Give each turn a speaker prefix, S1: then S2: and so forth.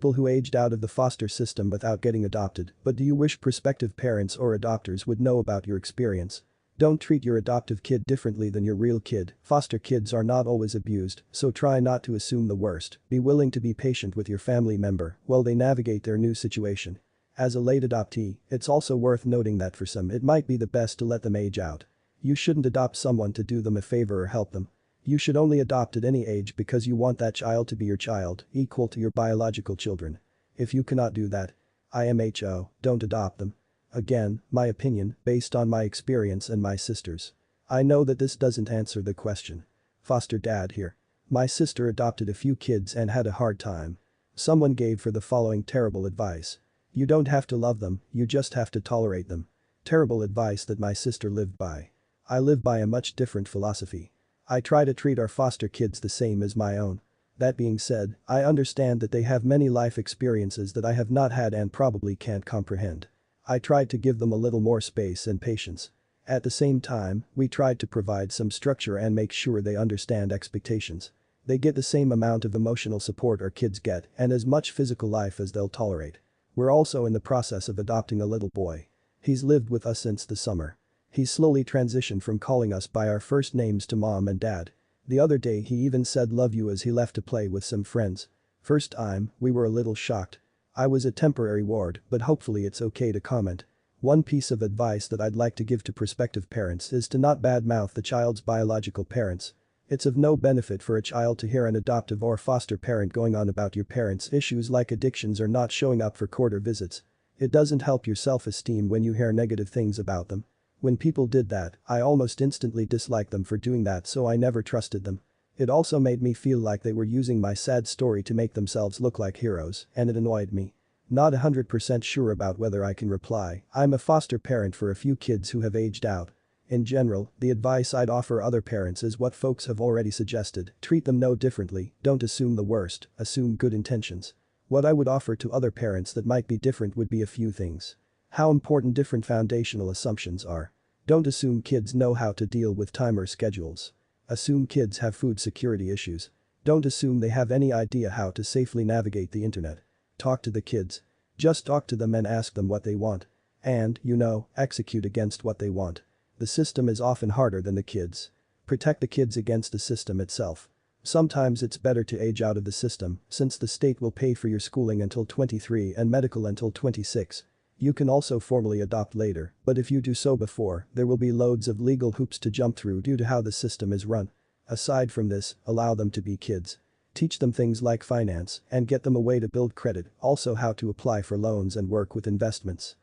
S1: people who aged out of the foster system without getting adopted, but do you wish prospective parents or adopters would know about your experience? Don't treat your adoptive kid differently than your real kid. Foster kids are not always abused, so try not to assume the worst. Be willing to be patient with your family member while they navigate their new situation. As a late adoptee, it's also worth noting that for some it might be the best to let them age out. You shouldn't adopt someone to do them a favor or help them. You should only adopt at any age because you want that child to be your child, equal to your biological children. If you cannot do that, IMHO, don't adopt them. Again, my opinion, based on my experience and my sister's. I know that this doesn't answer the question. Foster dad here. My sister adopted a few kids and had a hard time. Someone gave her the following terrible advice. You don't have to love them, you just have to tolerate them. Terrible advice that my sister lived by. I live by a much different philosophy. I try to treat our foster kids the same as my own. That being said, I understand that they have many life experiences that I have not had and probably can't comprehend. I tried to give them a little more space and patience. At the same time, we tried to provide some structure and make sure they understand expectations. They get the same amount of emotional support our kids get and as much physical life as they'll tolerate. We're also in the process of adopting a little boy. He's lived with us since the summer. He's slowly transitioned from calling us by our first names to mom and dad. The other day he even said love you as he left to play with some friends. First time, we were a little shocked. I was a temporary ward, but hopefully it's okay to comment. One piece of advice that I'd like to give to prospective parents is to not badmouth the child's biological parents. It's of no benefit for a child to hear an adoptive or foster parent going on about your parents' issues like addictions or not showing up for court or visits. It doesn't help your self-esteem when you hear negative things about them. When people did that, I almost instantly disliked them for doing that, so I never trusted them. It also made me feel like they were using my sad story to make themselves look like heroes, and it annoyed me. Not 100% sure about whether I can reply. I'm a foster parent for a few kids who have aged out. In general, the advice I'd offer other parents is what folks have already suggested. Treat them no differently, don't assume the worst, assume good intentions. What I would offer to other parents that might be different would be a few things. How important different foundational assumptions are. Don't assume kids know how to deal with timer schedules. Assume kids have food security issues. Don't assume they have any idea how to safely navigate the internet. Talk to the kids. Just talk to them and ask them what they want. And, execute against what they want. The system is often harder than the kids. Protect the kids against the system itself. Sometimes it's better to age out of the system since the state will pay for your schooling until 23 and medical until 26. You can also formally adopt later, but if you do so before, there will be loads of legal hoops to jump through due to how the system is run. Aside from this, allow them to be kids. Teach them things like finance and get them a way to build credit, also how to apply for loans and work with investments.